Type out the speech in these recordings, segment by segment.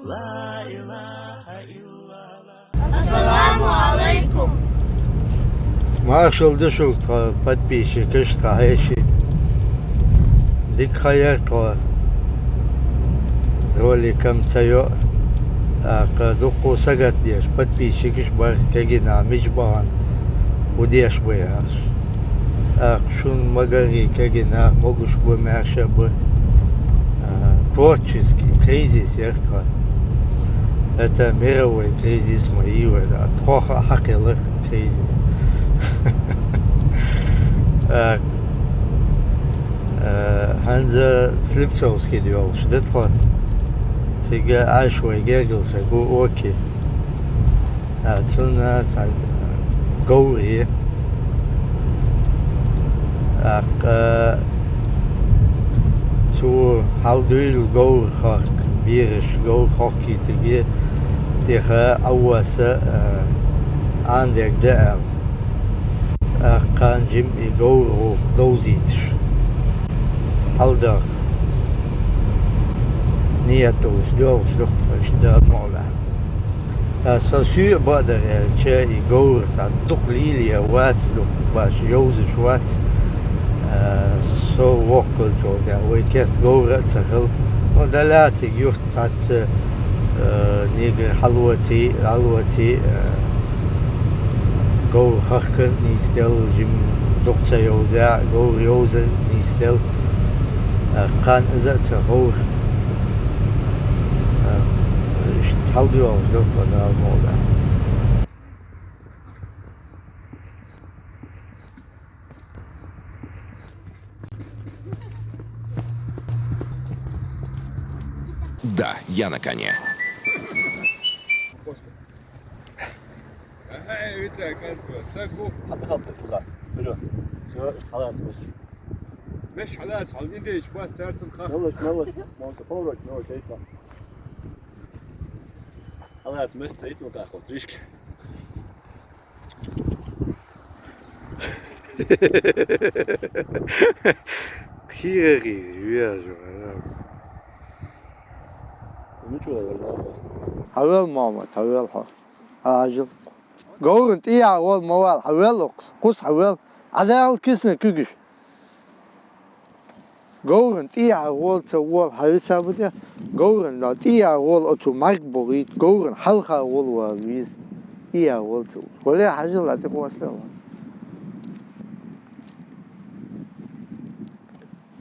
لا إله إلا الله. السلام عليكم. Marshall дышутка подписчик что хеши дик хаяртка роликом цайо дукку сагат деш подписчик бар кагина мижбан удеш бояш шун магари кагина могуш бы мерша бы творческий кризис яхтра. Это мировой кризис моего, да, троха хакелых кризис. Hanza Slipsowski diyor, şiddet var. Sige aşvay gergelse bu okey. Sonra gori. Zo haldul gori khak, birish gori khaki tige tegen awasa aandek deel. Kan Jim gori dozitsh. Haldag nietoos doos dochters de mola. Zo zuur bader che igor ta dochlilia wat doch was Jozef wat zo wokkelt zo ja we kert gor tsagel no da laat ik jurt dat niger halwati gor gakker niet stel Jim dochter Jozef gor Jozef niet stel كان إذا تغور اشتحلدوا أو جوت ولا الموضوع Да, я на коне. مش خلاص حالمين دي شبات سارسن خا ملش مالك فورك نو شيطة خلاص مست سيت متاخر تريشك خيري يا جماعة مشو ولا بس حوال ماما حوال ها عاجل قولت إيه عوال موال حوال قص حوال على الكسنة كوجش Goren tia wol te wol huisa bude goren dat tia wol otu markborit goren halga wol wa wis tia wol te wala haja la te kwasel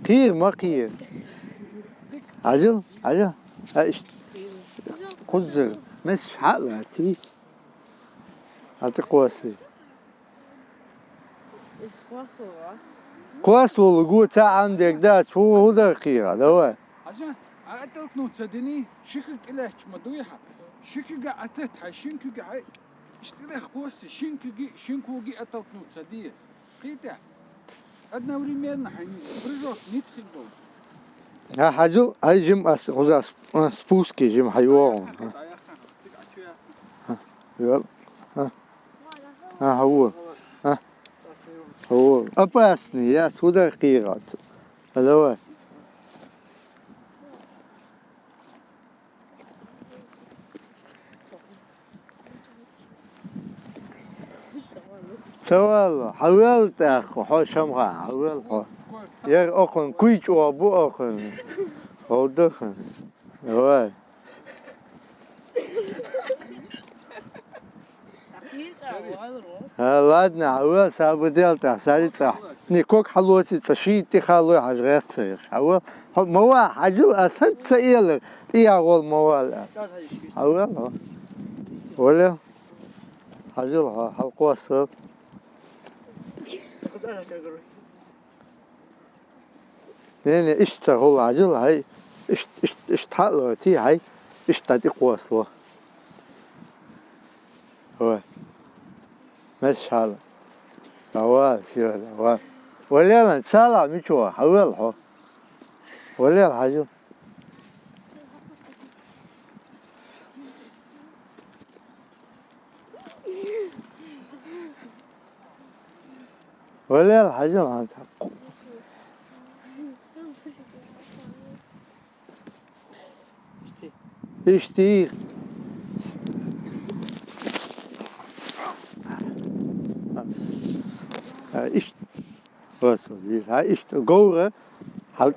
كير ما كير عجل ايش قزر مش حقها تي هتقوسي كواس والجو تاع عندك ده شو هو ده خير هذا هو عشان عقدت نوتسدني شكك إلى مدويها شكك عتت شنكك عي اشتري خوستي شنكوجي عتت نوتسدية قيتها أدنى وريمينا حين برجوك نيتخل بول ها حاجو هاي جيم خذ سبوسكي جيم حيوان يلا ها هو هو أباسني يا شو ده خيرات هذا هو سوالله حاولت أخو حوشم حاول يا أخن كويش وأبو أخن هو دخن هو ладно حاول سابديل تحسالي تح نيكوك حلوتي تشي تخلو حاجات تصير حاول موا حاجو أسهل تسيل إيه أقول موا حاول ولا حاجو حلقوا الصب نيني اشتغل عجل هاي اشتغل تي هاي اشتغل قوسلو هو مش حاله هو شو هذا ولا لا سالع مشوا حول هو ولا الحاجة ولا الحاجة اشتي إيش بس إيش جورة هل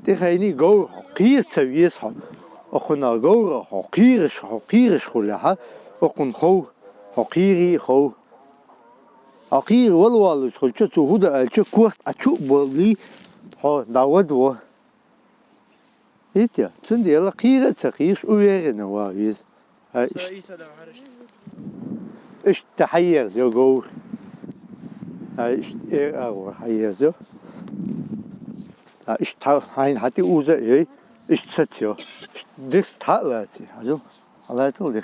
تخيني جورة قير تبيسها أخونا جورة حقيرش خلها أخون خو حقيري خو حقير والوالد خل شو هذا شو كوخ أشوف بولي ها داود و إيتيا تندي يلا قيرة تقيش ويرنا وايز إيش تحير يا جور إيش أغور حير يا إيش هاين حتى أوزا إيه إيش تسيو ديس تالاتي هذا على طول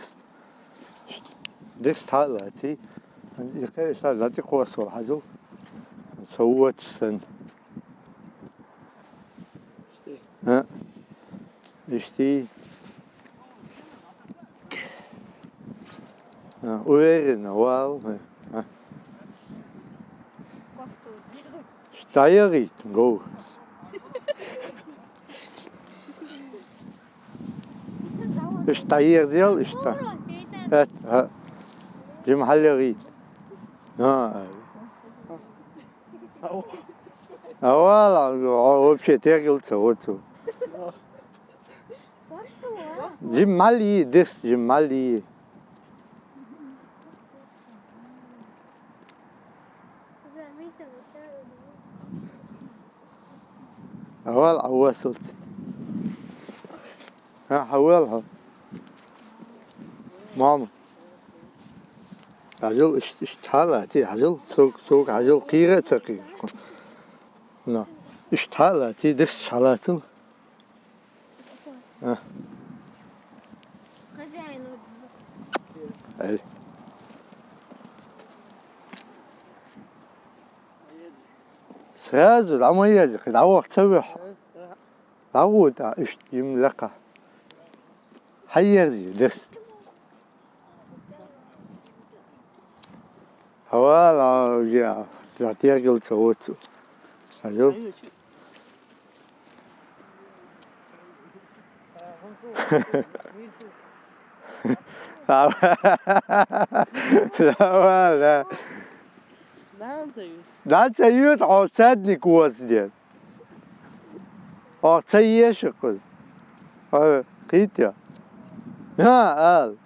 ديس تالاتي يقول صار لا تقوس هذا سوت سن ها إشتي وين واو شتايريت جو شتاير ديال اشتا ها جم حلريت ها أولا вообще тягился вот جم مالي دس جم مالي أول وصلت ها حولها ماما عجل اشتحالاتي عجل سوق عجل قيرة تقي لا اشتحالاتي دس شحالاتل ها أي سرازو العملية دي قد عوق تسوح عود اش يملقه حيرزي دس هوالا يا تيرجل توتو هجو لا لا تيوت عصادني كواس ديال تيش قز قيتيا ها قال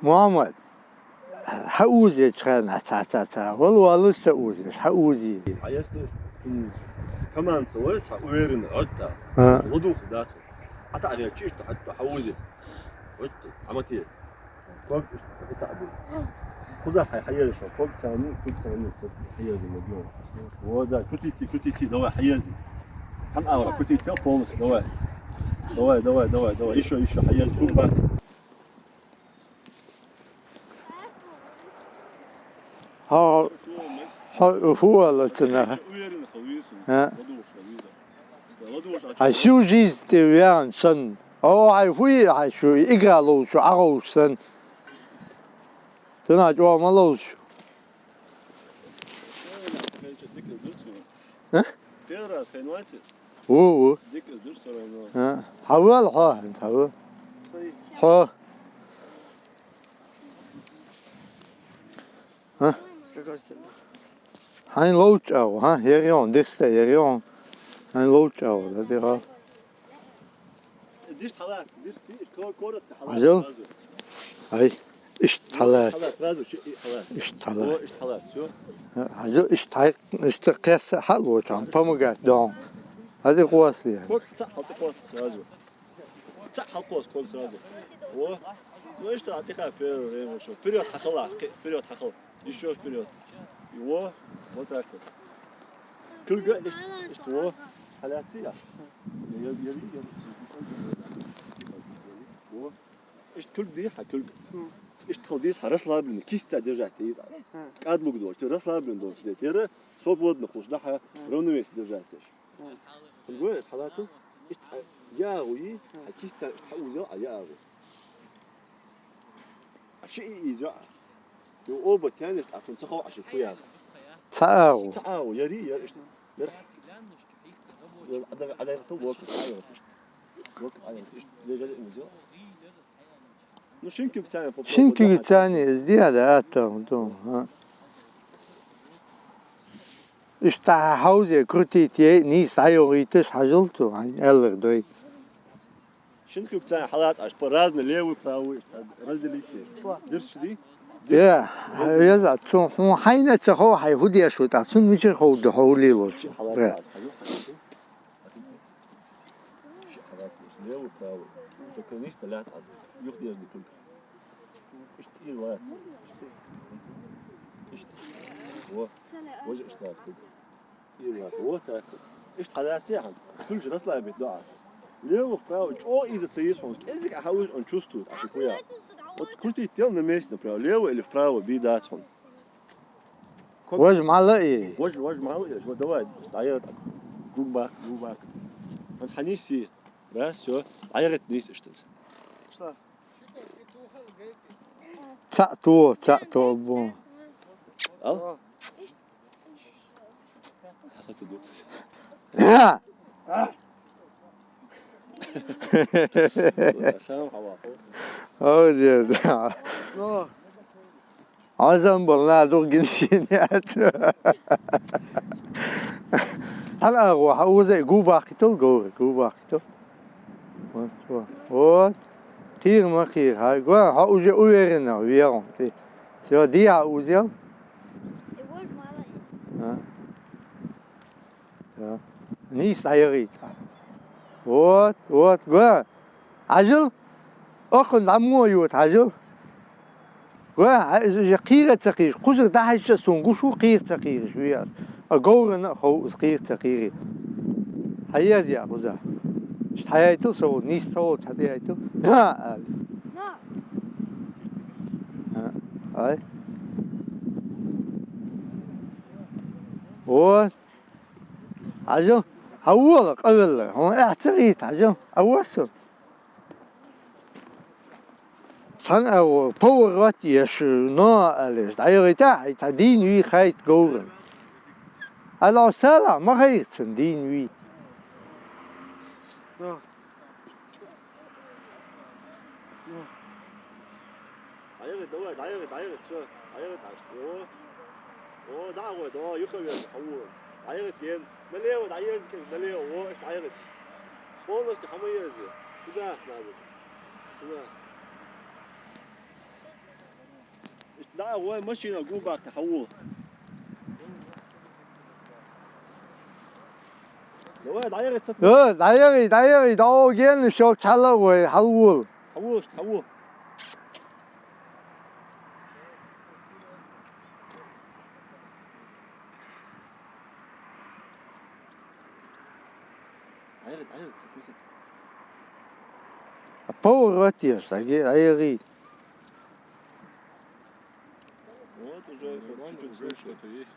محمد حوزي تخان تا والله لسه اوزي حوزي حيسني كمان سويت ويرن عدت غدوخ ذاته حتى على تشيش حتى حوزي عدت عمتي كوك تعبي خذها حيرش كوك ثاني كوك ثاني حيرزي مليون وهذا كتيتي دواء حيرزي كم أورا كتيتي بونس دواء إيشو حيرزي كوك بقى هو اللي تنا شو جيز تيان سن هاي شو إقرالو شو عروش سن تنا جوا مالوش ها بيراس خينواتس هو ديك ازدر سرانو ها حوال انت ها ها هاي لوتش او ها هيريون ديستا هيريون هاي لوتش او ده دي ديش حالات ديش كورة حالات عجل هاي ايش حالات ايش حالات شو عجل ايش تقيس حلو كان بامجات دون هذه قواس لي كوك تحط قوس سرازو تحط قوس كل سرازو هو وإيش تعطيها في شو بريود حقلا بريود حقل يشوف بريود هو ما تأكل كل جا إيش هو حالاتية يبي هو إيش كل دي حكل إيش تخلديس حرس لابن كيس تدرج تيز قاد مقدور ترس لابن دور تدي ترى صوب ود نخش ده رونويس درجاتش نقول حالاته إيش ياوي كيس تحوزه ياوي شيء يجا يو أوبا تاني تعرفون تخو عشان كويا تعاو تعاو يري يا إيش مرح ada to work تعاو work على إيش ليجا الموزيو نو شنكي بتاعي شنكي تاني ازديادة دوم ها اشتا حوزي كرتي تي نيس عيوريتش حجلتو عن ألغ دوي شنكي بتاعي حالات عش برازنا ليوي براوي رزليكي درس دي يا يزا تون هو حين تخو حي هدي شو تاسون مش خو دحو ليلوش حالات حالات ليوي براوي تكنيش ثلاث عز يخدي يزني كل إيش تقيل وقت إيش هو وجه إيش تاكل إيه وقت هو تاكل إيش حالاتي عن كل شيء نصلا بيدعى ليوي براوي أو إذا تسيسون إذا أحاول أن تشوستو عشان كويا كنت يتيل نميسنا براوي ليوي اللي براوي بيداتهم وج معلقي وج معه إيش ودواء عيرت جو باك بس حنيسي بس شو عيرت نيس اشتت تأتو بو اه ها خام حواقو او دي عزم بالله دو جنسينيات هلا هو حوزي جو باقيتو جو باقيتو وات كير ما كير هاي قوا حوزي اويرنا ويرون سو دي حوزي ها نيس عيريت وات قوا عجل اخن عمو يوت عجل قوا قيرة تقير قصر داحش سونغوشو قير تقير شوية أقولنا خو قير تقير هيا زي قصة شت حياتو سو نيس سو حياتو ها هاي وات عجل هو قبل هو احتريت عجل أوصل كان أو باور وات يشنا أليش عيرتا دين وي خايت قورن على سلا ما خايت دين وي عيرت دواء عيرت شو عيرت عش هو دعوة دواء يخرج حوور عيرت ين نليو عيرت كذا نليو هو إيش عيرت بولش تحميه زي كذا نابل كذا إيش دعوة ماشي نجوبك تحوور لو عيرت ست 다이어리 나오기에는 쇼 잘라고 해 하우 حوور عيرت تكمسك 파워 어때요? 다이어리 вот уже чуть-чуть слышно что-то есть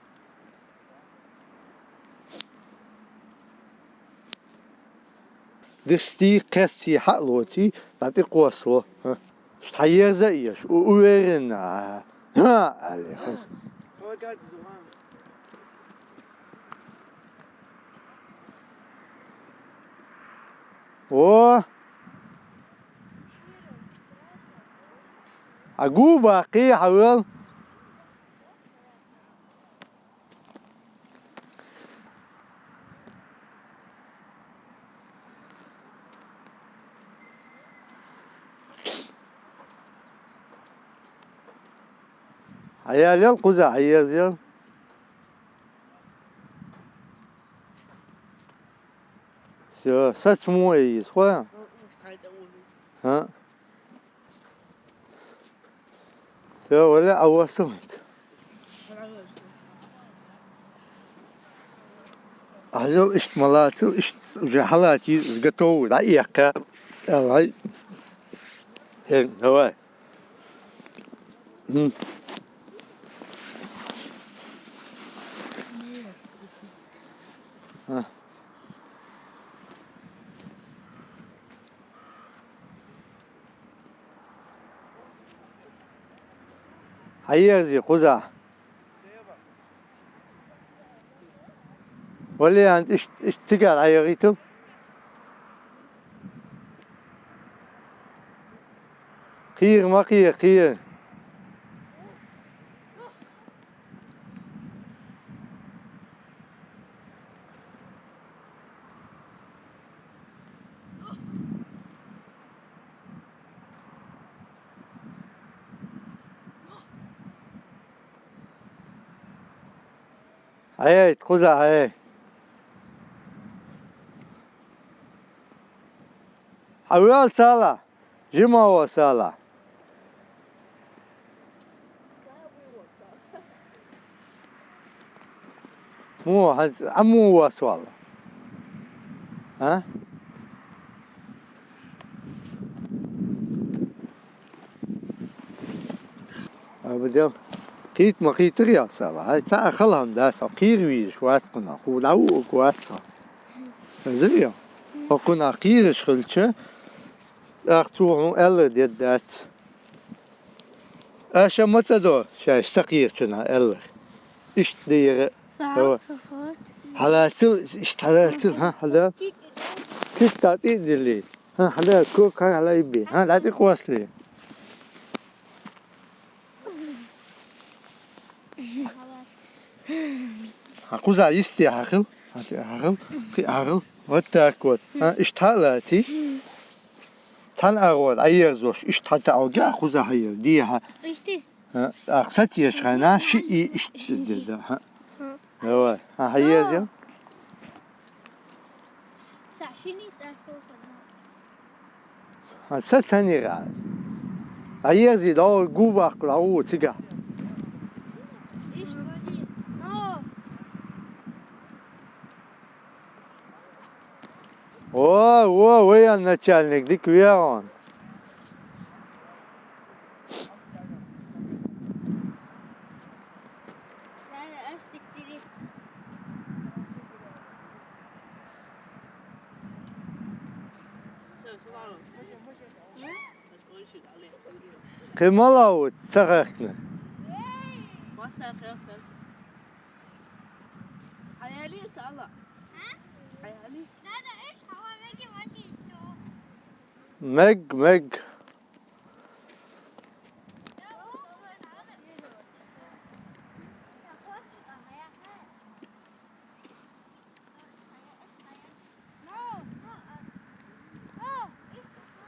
دستي قاسي حلوتي بعطي قوسو شتحير زيش وويرنا ها علي خلاص و عقوبة قي حول عيال ينقذ عيال زين شو ساتمو ايس خويا ها شو ولا اوصلت عجب اشت ملاتو اشت جحلاتي قطو رأيك هاي هين هواي هيا زي قزع ولا أنت إيش تقال عياريتو؟ خير ما خير خير. هاي خذها هاي. حوال سالة جمعة سالة. مو عمو واسوال. ها؟ بدل قيت ما قيت ريا سالة. هاي تا خلهم داس قير ويش واتقنا ولو واتقنا. زريا. وكنا قير شغلتش. أختوهم ألا ديدات. أشا متدور شاش سقير شنا ألا. إيش دير. حلاتل إيش حلاتل ها حلا. كيف تعطي دليل. ها حلا كوك ها حلا يبي. ها لا تقواس لي. هاكوزا يستي هاخل. هاخل. هاخل. وتاكوت. ها إيش حلاتي. تان أقول أيه زوج إيش حتى أوجع خوزا هي ديها. Richtig. ها أخذت يشغنا شيء إيش تجزا ها. هو ها هي زين. Sashini تأكل ها ستني غاز. هي زي داو جوبا كلاو تيجا. إيش بدي؟ No. ويا نتشالنك ديك وياهم. لا أشتك تري. كمالاو تسخنا. حيالي إن شاء الله. حيالي. لا إيش هو ميجي ما تيجي. مج.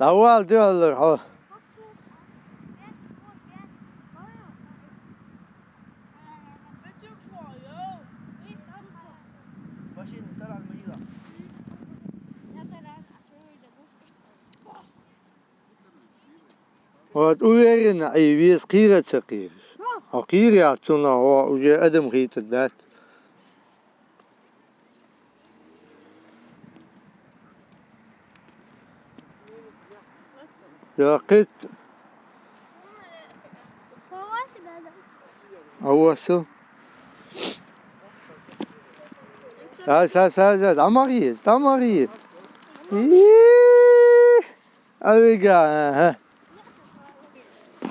الأول دول هو. وتقولين أيويس قيرة سقير. قير يعطونا هو وجا أدم غيت الذات. يا قط. هو شو؟ سا دماغيت. إيه. أرجع ها.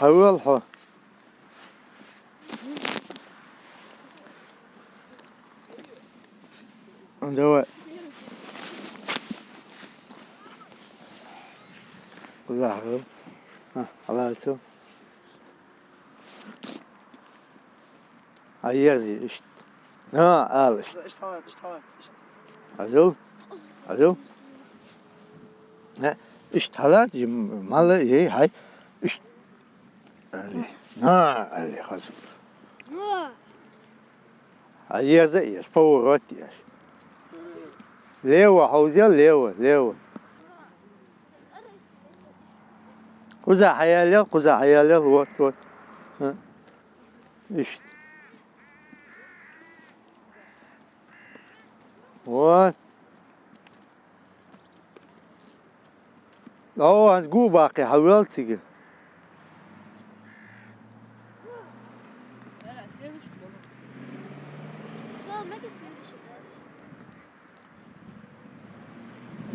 حول حو. دواء. ظهر. ها حلالته. هيرزي إيش. ها إيش. أزو. ها إيش حلال مال هاي إيش. اللي خلاص. هيرزي إيش فورات إيش. ليوه حوزي ليوه. قزا حيالي وات. ها إيش. وات. هنقو باقي حاولت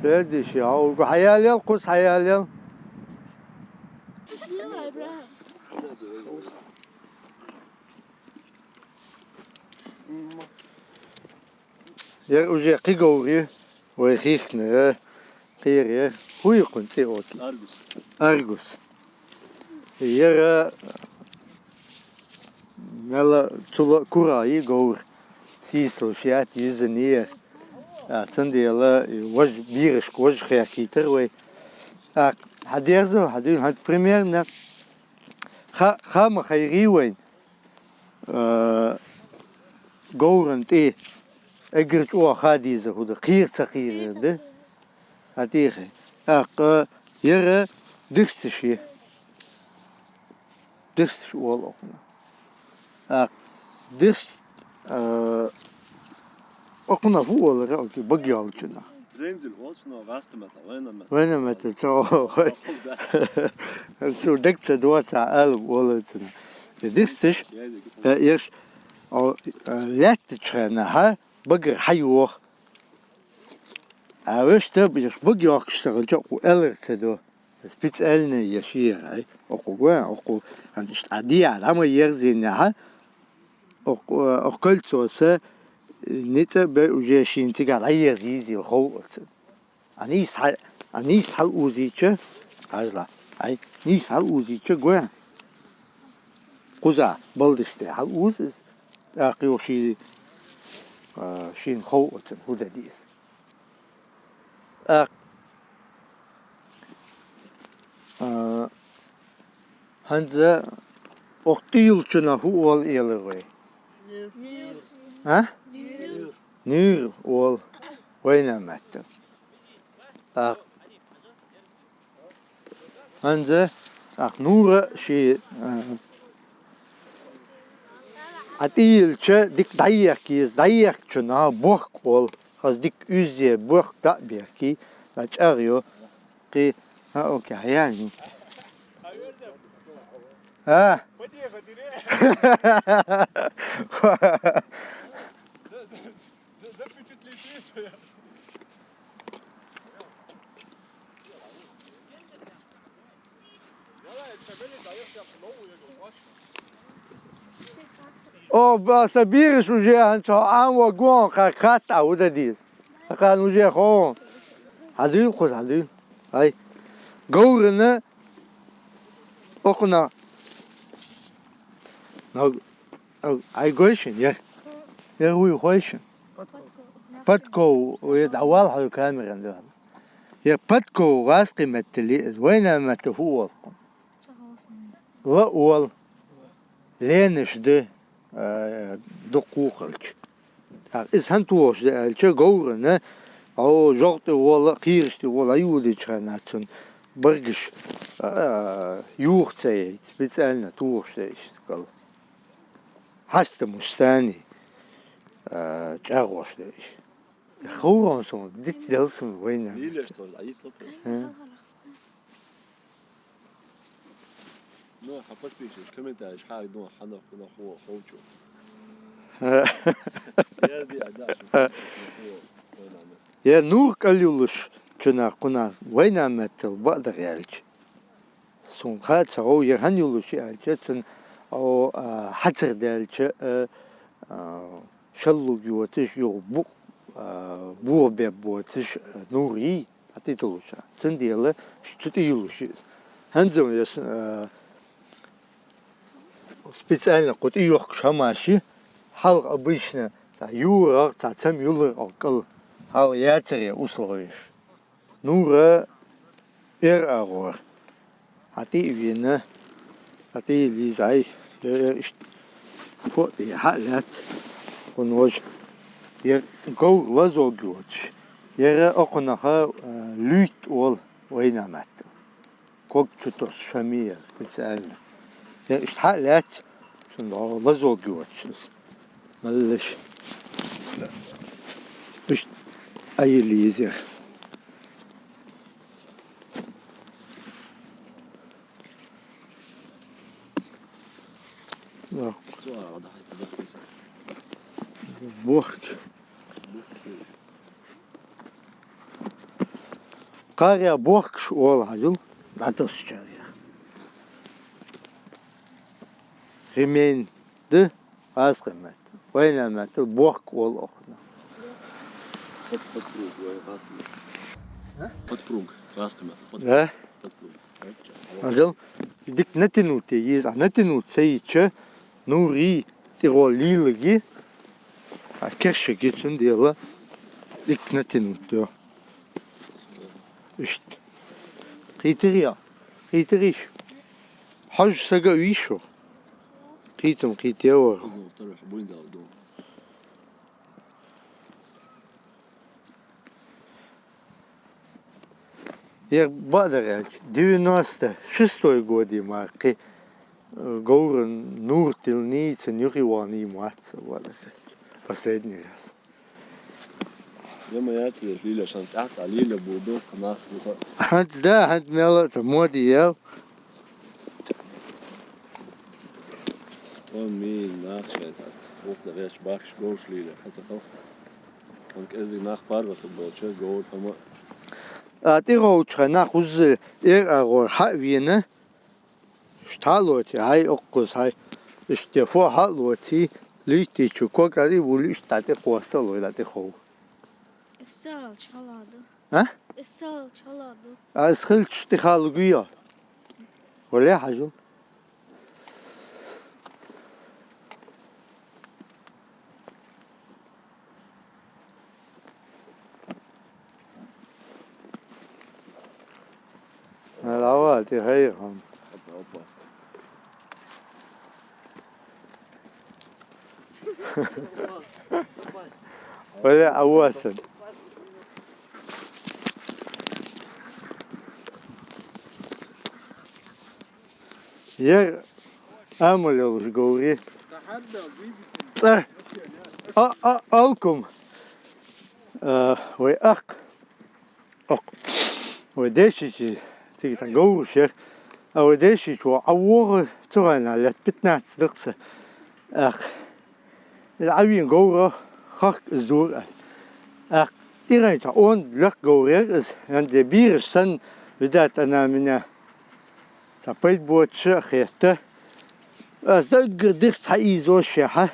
سيدي شي هو حيالي قص حيالي يا وجه قيقوري ويخيخنا قيري هو يكون تيوت أرجوس يرى ملا تلا كوراي جور سيستو شيات يزنيه تندي لا وجه بيرش وجه خياكيتر وي هديرزو هدين هاد بريميرنا خام خيري وين جورنت إيه أجرت أو خاديزة هذا قير تقير ده هتيخي يرى دستشي دستش والله دست أقنا هو ولا رأيك بقي على جنا ترينزل وصلنا غاست مثلا وين ما تتوه شو دكتور دوات على ولا جنا دستش يش أو لا تشرناها بقي حيوه عاوش تبيش بقي أكشتغل جو ألر تدو سبيت ألنا يشير هاي أقوى عندش عادية على ما يرزينها أقلت وسا نتا بوجاشين تقال عير زيزي الخوت أنيس حل أوزيتش هازلا هاي نيس حل أوزيتش قوى قزع بلدشتي حل أوزيز أقيو شي شين خوت هذا ديس هنزا أختيل شنا هو الإلغي ها نير وال وين مات هنزا نور شي أتيل شا ديك دايركيز دايرك شنا بوك وال خاص ديك أوزي بوك دابيركي باش أريو قي ها أوكي يعني ها أو بس بيرش وجه أنت عام وجوان خات عودة ديس كان وجه خون عديل خذ عديل هاي جورنا أقنا نو هاي قويشن يا هو قويشن باتكو ويدعوال حلو كاميرا ده يا باتكو غاسقي متلي وين متهو لا أول لينش ده دقوقلش إذا هنتوش ده الش جورنا أو جوت ولا قيرش ولا يودي شناتن برجش يوختي بتسألنا توش ده إشتغل حست مستاني جاروش ده إيش خوران صون ديت دلسون وين ليش تقول عايز صوت نو حبت فيش كم تعيش حالي نو حنا كنا هو خوجو يا دي عداش يا نور كليولش كنا كنا وين عمتل بقدر يالش سون خات سو يهنيولش يالش أو حتر دالش شلو جواتش يو بو بيبوتش نوري هتيتلوش تنديله شتيولش هنزم يس специально قلت يوخ شماشي حلق обычно يورق تم يولر أقل حال ياتري أصلويش نورا أغور هتي فينا هتي ليزاي فوق حالات ونوج يقول لزوجوتش يرى أقنها ليت أول وين مات كوك تشوتوس شمية سبيциально حالات شنو لزوجوتش ملش مش أي ليزر بوخك قاريا بوخك شوال هجل عطس شاريا خمين ده أسقمت وين مات البوخك والأخنا Подпруг, раскрыт. Подпруг, раскрыт. Да? Подпруг. Also, dik natинути есть, а натинут сейче, нури, тиро лилги, а керше гитсун дела, dik натинут, да. Ишт. Қитерия, қитериш. Хаж сага вишо. Қитам қитева. Второй хабулин дал дом. Я бадаряч, 96-й год марки, говорен нуртилница, нюривани маца, бадаряч. Последний раз. لما ياتي ليلة عشان تحت على ليلة بودوك ناس Хант да, хант мела, та моди ел. مين ناخشة وقت غيش باخش جوش ليلة حتى خوف انك ازي ناخ باربة البوتشة جول فما تيرو تشنا خوز اغور حوينه. شتالوتي هاي اقص هاي اشتفو حالوتي ليتي تشوكو قالي ولي اشتاتي قوصل ولا تخو. استال çaladı. ها؟ استال çaladı. اسخل تشتخالغيا. ولا حاجه. العواتي هيهم ولا عواسن يا امل وش قوري تحدى ألكم وأق وديشي تيجي تقول شيء أو ديشي شو عوّر ترانا لتبتنا تدقسه أخ العوين جورا خاك الزور أخ إيران تعون لك جورا عند بيرش سن بدأت أنا من تبيت بوتش خيرته أصدق ديس حيزو الشيحة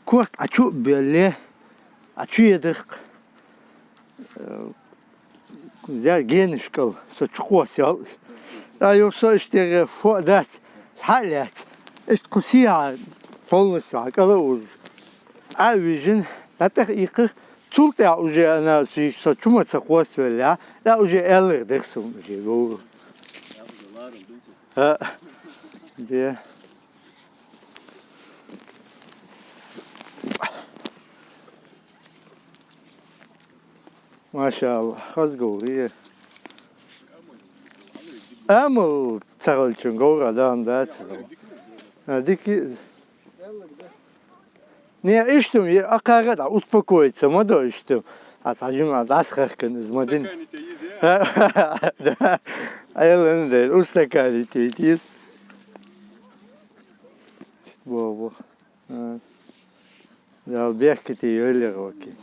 كورت أشوف بالله أشوف يدق ده جينشكل سوتشقوسيال لا يوصل اشتري فوق ذات حالات اشتقسيها فولنس عقله عاوجن لا تحقيق تولت أوجي أنا سي سوتشما تقوس ولا لا أوجي ألر دخسون أوجي جو ها ده ما شاء الله خذ قوري أمل تغل تنقور دام ذات ديك نيا إشتم أقارد أسبقويت ما ده إشتم أتعجم أتعسخر كن إزمدين أيلا ندير أستكالي تيتيس بابا ده بيحكي تيولي روكي